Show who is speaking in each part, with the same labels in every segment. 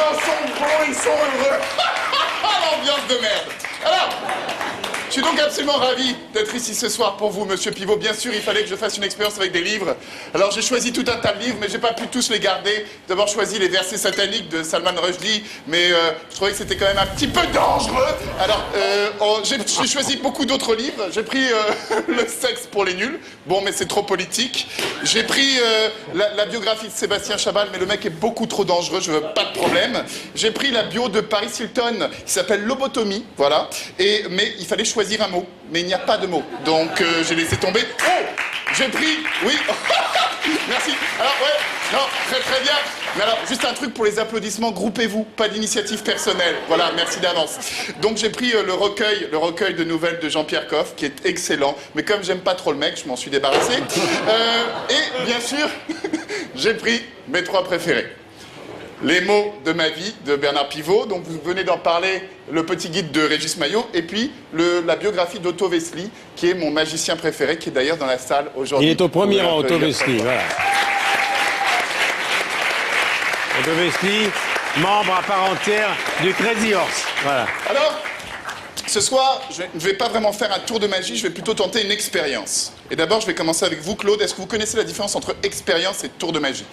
Speaker 1: gens sont bons, ils sont heureux. L'ambiance de merde. Alors, je suis donc absolument ravi d'être ici ce soir pour vous, Monsieur Pivot. Bien sûr, il fallait que je fasse une expérience avec des livres. Alors, j'ai choisi tout un tas de livres, mais j'ai pas pu tous les garder. J'ai d'abord choisi les versets sataniques de Salman Rushdie, mais je trouvais que c'était quand même un petit peu dangereux. Alors, j'ai choisi beaucoup d'autres livres. J'ai pris Le sexe pour les nuls. Bon, mais c'est trop politique. J'ai pris la biographie de Sébastien Chabal, mais le mec est beaucoup trop dangereux, je veux pas de problème. J'ai pris la bio de Paris Hilton, qui s'appelle Lobotomie, voilà. Mais il fallait choisir un mot, mais il n'y a pas de mot. Donc j'ai laissé tomber. Oh, j'ai pris, oui. Merci. Alors ouais, non, très bien. Mais alors, juste un truc pour les applaudissements, groupez-vous, pas d'initiative personnelle. Voilà, merci d'avance. Donc j'ai pris le recueil de nouvelles de Jean-Pierre Coff, qui est excellent. Mais comme j'aime pas trop le mec, je m'en suis débarrassé. Et bien sûr, j'ai pris mes 3 préférés. Les mots de ma vie de Bernard Pivot, donc vous venez d'en parler, le petit guide de Régis Maillot, et puis la biographie d'Otto Wessely, qui est mon magicien préféré, qui est d'ailleurs dans la salle aujourd'hui.
Speaker 2: Il est au premier rang, Otto Wessely, voilà. Otto Wessely, membre à part entière du Crazy Horse, voilà.
Speaker 1: Alors, ce soir, je ne vais pas vraiment faire un tour de magie, je vais plutôt tenter une expérience. Et d'abord, je vais commencer avec vous, Claude. Est-ce que vous connaissez la différence entre expérience et tour de magie ?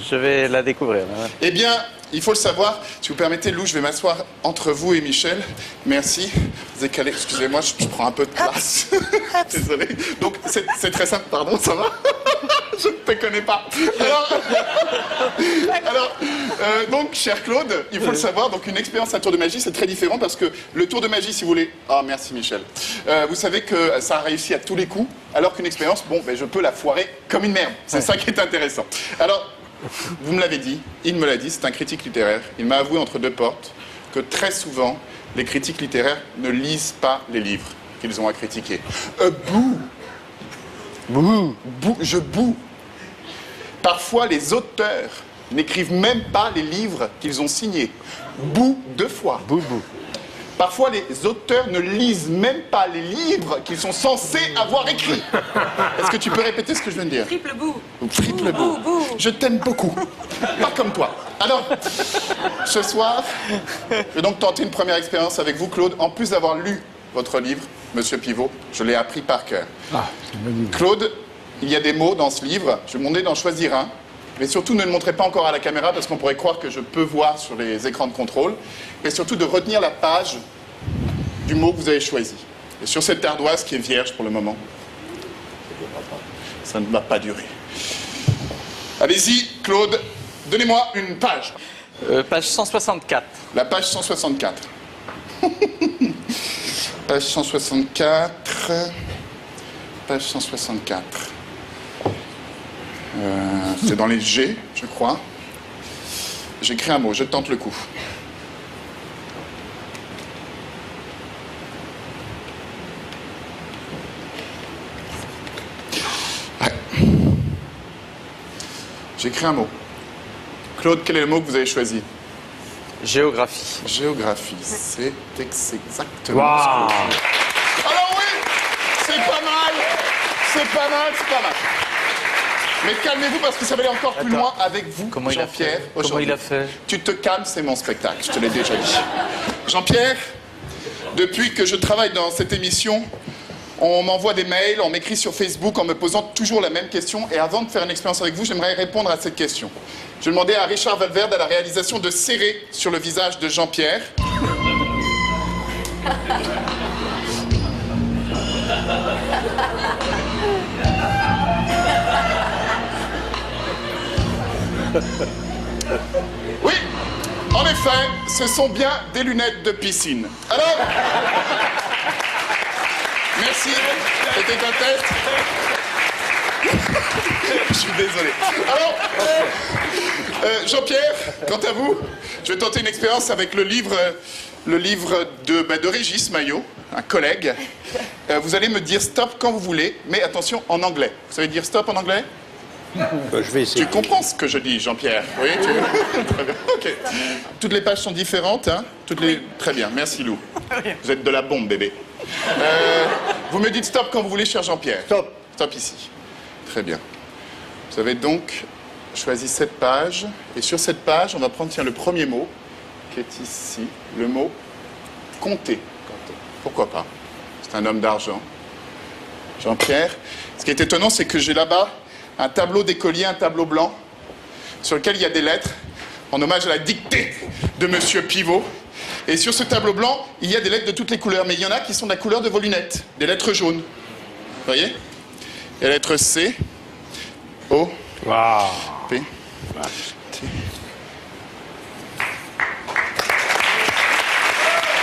Speaker 3: Je vais la découvrir.
Speaker 1: Eh bien, il faut le savoir. Si vous permettez, Lou, je vais m'asseoir entre vous et Michel. Merci. Décalé. Excusez-moi, je prends un peu de place. Désolé. Donc, c'est très simple. Pardon, ça va? Je ne te connais pas. Alors, donc, cher Claude, il faut le savoir. Donc, une expérience à tour de magie, c'est très différent parce que le tour de magie, si vous voulez... Ah, merci, Michel. Vous savez que ça a réussi à tous les coups, alors qu'une expérience, bon, ben, je peux la foirer comme une merde. C'est ça qui est intéressant. Alors... Vous me l'avez dit, il me l'a dit, c'est un critique littéraire. Il m'a avoué entre 2 portes que très souvent, les critiques littéraires ne lisent pas les livres qu'ils ont à critiquer. Bouh! Bouh! Bouh! Je boue! Parfois, les auteurs n'écrivent même pas les livres qu'ils ont signés. Bouh 2 fois.
Speaker 3: Bouh, bouh.
Speaker 1: Parfois, les auteurs ne lisent même pas les livres qu'ils sont censés avoir écrits. Est-ce que tu peux répéter ce que je viens de dire?
Speaker 4: Triple bout.
Speaker 1: Triple bout. Je t'aime beaucoup. Pas comme toi. Alors, ce soir, je vais donc tenter une première expérience avec vous, Claude. En plus d'avoir lu votre livre, Monsieur Pivot, je l'ai appris par cœur. Claude, il y a des mots dans ce livre. Je vais vous demander d'en choisir un. Mais surtout, ne le montrez pas encore à la caméra parce qu'on pourrait croire que je peux voir sur les écrans de contrôle. Et surtout, de retenir la page du mot que vous avez choisi. Et sur cette ardoise qui est vierge pour le moment. Ça ne va pas durer. Allez-y, Claude, donnez-moi une page.
Speaker 3: Page 164.
Speaker 1: La page 164. Page 164. Page 164. C'est dans les G, je crois. J'écris un mot, je tente le coup. Ouais. J'écris un mot. Claude, quel est le mot que vous avez choisi?
Speaker 3: Géographie.
Speaker 1: Géographie, c'est exactement
Speaker 2: Wow.
Speaker 1: ce que je veux. Alors oui, c'est pas mal, c'est pas mal, c'est pas mal. Mais calmez-vous parce que ça va aller encore plus loin avec vous, Jean-Pierre.
Speaker 3: Comment il a fait?
Speaker 1: Tu te calmes, c'est mon spectacle, je te l'ai déjà dit. Jean-Pierre, depuis que je travaille dans cette émission, on m'envoie des mails, on m'écrit sur Facebook en me posant toujours la même question. Et avant de faire une expérience avec vous, j'aimerais répondre à cette question. Je demandais à Richard Valverde à la réalisation de serrer sur le visage de Jean-Pierre. Oui, en effet, ce sont bien des lunettes de piscine. Alors, merci, c'était un test. Je suis désolé. Alors, Jean-Pierre, quant à vous, je vais tenter une expérience avec le livre de Régis Maillot, un collègue. Vous allez me dire stop quand vous voulez, mais attention, en anglais. Vous savez dire stop en anglais?
Speaker 2: Je vais essayer.
Speaker 1: Tu comprends ce que je dis, Jean-Pierre? Oui, Très bien, ok. Toutes les pages sont différentes, hein? Très bien, merci Lou. Vous êtes de la bombe, bébé. Vous me dites stop quand vous voulez, cher Jean-Pierre.
Speaker 2: Stop.
Speaker 1: Stop ici. Très bien. Vous avez donc choisi cette page. Et sur cette page, on va prendre tiens, le premier mot, qui est ici, le mot compter. Pourquoi pas? C'est un homme d'argent. Jean-Pierre. Ce qui est étonnant, c'est que j'ai là-bas un tableau d'écolier, un tableau blanc, sur lequel il y a des lettres, en hommage à la dictée de Monsieur Pivot. Et sur ce tableau blanc, il y a des lettres de toutes les couleurs, mais il y en a qui sont de la couleur de vos lunettes, des lettres jaunes. Vous voyez? Il y a la lettre C, O,
Speaker 2: Waouh.
Speaker 1: P, T.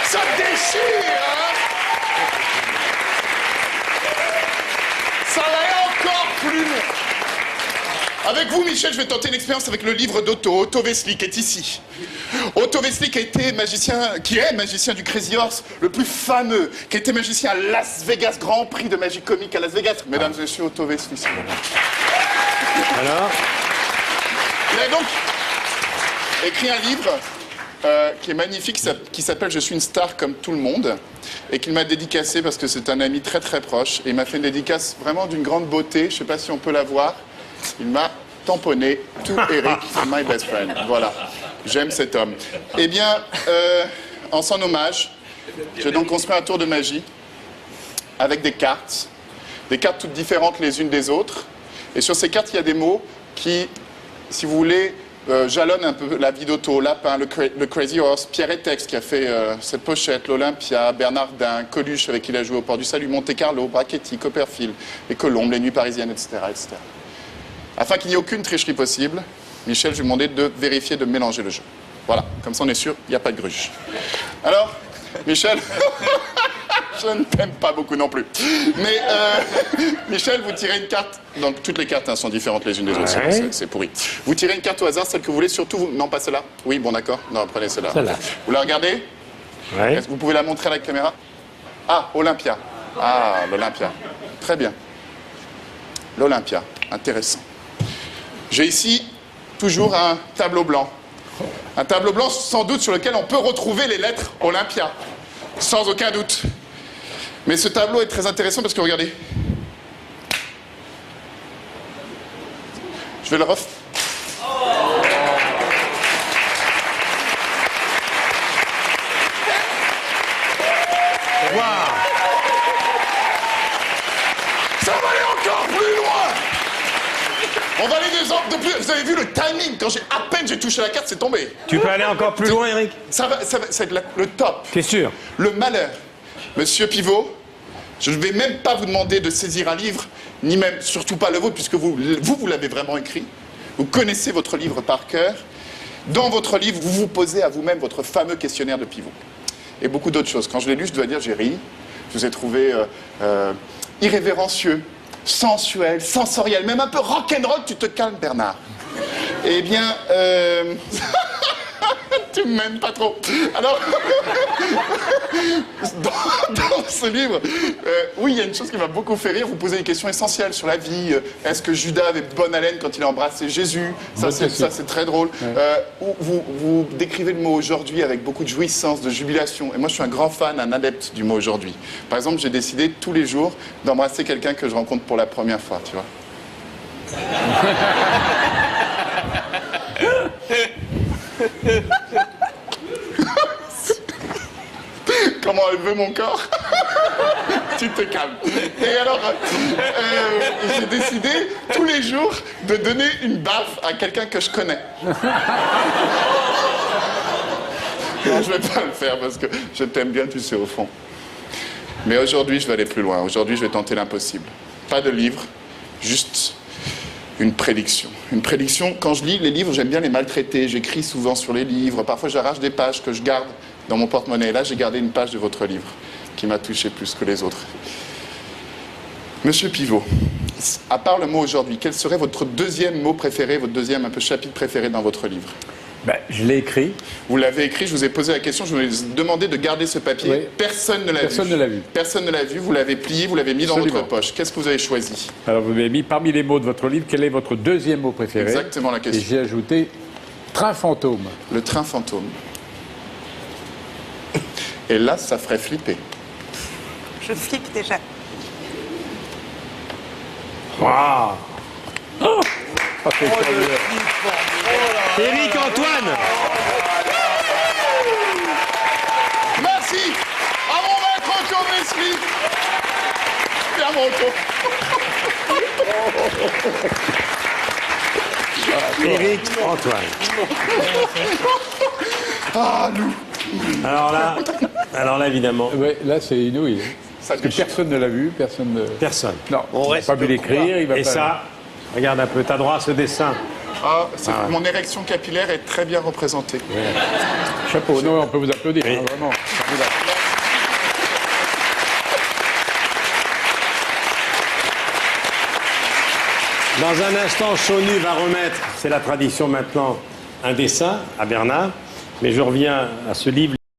Speaker 1: Ça déchire, hein? Ça va aller encore plus loin. Avec vous, Michel, je vais tenter une expérience avec le livre Otto Wessely, qui est ici. Otto Wessely, qui est magicien du Crazy Horse, le plus fameux, qui était magicien à Las Vegas, Grand Prix de magie comique à Las Vegas. Mesdames et messieurs, Otto Wessely, s'il vous plaît.
Speaker 2: Alors?
Speaker 1: Il a donc écrit un livre qui est magnifique, qui s'appelle « Je suis une star comme tout le monde » et qu'il m'a dédicacé parce que c'est un ami très très proche. Et il m'a fait une dédicace vraiment d'une grande beauté, je ne sais pas si on peut la voir. Il m'a tamponné « To Eric, my best friend ». Voilà, j'aime cet homme. Eh bien, en son hommage, j'ai donc construit un tour de magie avec des cartes toutes différentes les unes des autres. Et sur ces cartes, il y a des mots qui, si vous voulez, jalonnent un peu la vie d'Otto. Lapin, le Crazy Horse, Pierre Etex qui a fait cette pochette, l'Olympia, Bernardin, Coluche avec qui il a joué au Port du Salut, Monte Carlo, Brachetti, Copperfield, les Colombes, les Nuits Parisiennes, etc. etc. Afin qu'il n'y ait aucune tricherie possible, Michel, je vais lui demander de vérifier, de mélanger le jeu. Voilà, comme ça on est sûr, il n'y a pas de gruge. Alors, Michel, je ne t'aime pas beaucoup non plus. Mais, Michel, vous tirez une carte. Donc, toutes les cartes sont différentes les unes des autres,
Speaker 2: Ouais.
Speaker 1: c'est pourri. Vous tirez une carte au hasard, celle que vous voulez, surtout... Non, pas celle-là. Oui, bon, d'accord. Non, prenez celle-là.
Speaker 2: Celle-là.
Speaker 1: Vous la regardez?
Speaker 2: Ouais.
Speaker 1: Est-ce que vous pouvez la montrer à la caméra? Ah, Olympia. Ah, l'Olympia. Très bien. L'Olympia. Intéressant. J'ai ici toujours un tableau blanc. Un tableau blanc sans doute sur lequel on peut retrouver les lettres Olympia. Sans aucun doute. Mais ce tableau est très intéressant parce que regardez. Je vais le refaire.
Speaker 2: Waouh.
Speaker 1: Ça va aller encore plus loin. On va aller de plus. Vous avez vu le timing. Quand à peine j'ai touché la carte, c'est tombé.
Speaker 2: Tu peux aller encore plus loin, Eric?
Speaker 1: Ça va être le top.
Speaker 2: T'es sûr?
Speaker 1: Le malheur. Monsieur Pivot, je ne vais même pas vous demander de saisir un livre, ni même, surtout pas le vôtre, puisque vous l'avez vraiment écrit. Vous connaissez votre livre par cœur. Dans votre livre, vous vous posez à vous-même votre fameux questionnaire de Pivot. Et beaucoup d'autres choses. Quand je l'ai lu, je dois dire, j'ai ri. Je vous ai trouvé irrévérencieux, sensuel, sensoriel, même un peu rock'n'roll. Tu te calmes, Bernard. Eh bien, tu ne m'aimes pas trop. Alors, dans ce livre, oui, il y a une chose qui m'a beaucoup fait rire. Vous posez des questions essentielles sur la vie. Est-ce que Judas avait bonne haleine quand il a embrassé Jésus? Ça, c'est très drôle. Ouais. Vous décrivez le mot aujourd'hui avec beaucoup de jouissance, de jubilation. Et moi, je suis un grand fan, un adepte du mot aujourd'hui. Par exemple, j'ai décidé tous les jours d'embrasser quelqu'un que je rencontre pour la première fois, tu vois. Comment elle veut mon corps? Tu te calmes. Et alors, j'ai décidé tous les jours de donner une baffe à quelqu'un que je connais. Non, je vais pas le faire parce que je t'aime bien, tu sais, au fond. Mais aujourd'hui, je vais aller plus loin. Aujourd'hui, je vais tenter l'impossible. Pas de livre, juste une prédiction. Une prédiction, quand je lis les livres, j'aime bien les maltraiter. J'écris souvent sur les livres. Parfois, j'arrache des pages que je garde dans mon porte-monnaie. Là, j'ai gardé une page de votre livre qui m'a touché plus que les autres. Monsieur Pivot, à part le mot aujourd'hui, quel serait votre deuxième mot préféré, votre deuxième un peu chapitre préféré dans votre livre?
Speaker 2: Ben, je l'ai écrit.
Speaker 1: Vous l'avez écrit, je vous ai posé la question, je vous ai demandé de garder ce papier. Oui. Personne ne l'a vu.
Speaker 2: Personne ne l'a vu.
Speaker 1: Personne ne l'a vu, vous l'avez plié, vous l'avez mis dans votre poche. Qu'est-ce que vous avez choisi?
Speaker 2: Alors, vous avez mis parmi les mots de votre livre, quel est votre deuxième mot préféré?
Speaker 1: Exactement la question.
Speaker 2: Et j'ai ajouté train fantôme.
Speaker 1: Le train fantôme. Et là, ça ferait flipper.
Speaker 4: Je flippe déjà.
Speaker 2: Waouh! Oh, Éric Antoine.
Speaker 1: Merci à mon maître Joe Wesley. Bien mon tour.
Speaker 2: Éric Antoine.
Speaker 1: Ah, nous.
Speaker 2: Alors là, évidemment,
Speaker 5: Ouais, là, c'est inouï.
Speaker 1: Ça
Speaker 5: Parce que
Speaker 1: déchire.
Speaker 5: personne ne l'a vu, personne ne...
Speaker 2: personne.
Speaker 5: Non, il n'a pas pu l'écrire, il va
Speaker 2: Et
Speaker 5: pas...
Speaker 2: ça, regarde un peu, t'as droit à ce dessin.
Speaker 1: Ah, mon érection capillaire est très bien représentée.
Speaker 5: Chapeau, non, on peut vous applaudir,
Speaker 2: Oui.
Speaker 5: hein, vraiment. Formidable.
Speaker 2: Dans un instant, Chonu va remettre, c'est la tradition maintenant, un dessin à Bernard. Mais je reviens à ce livre.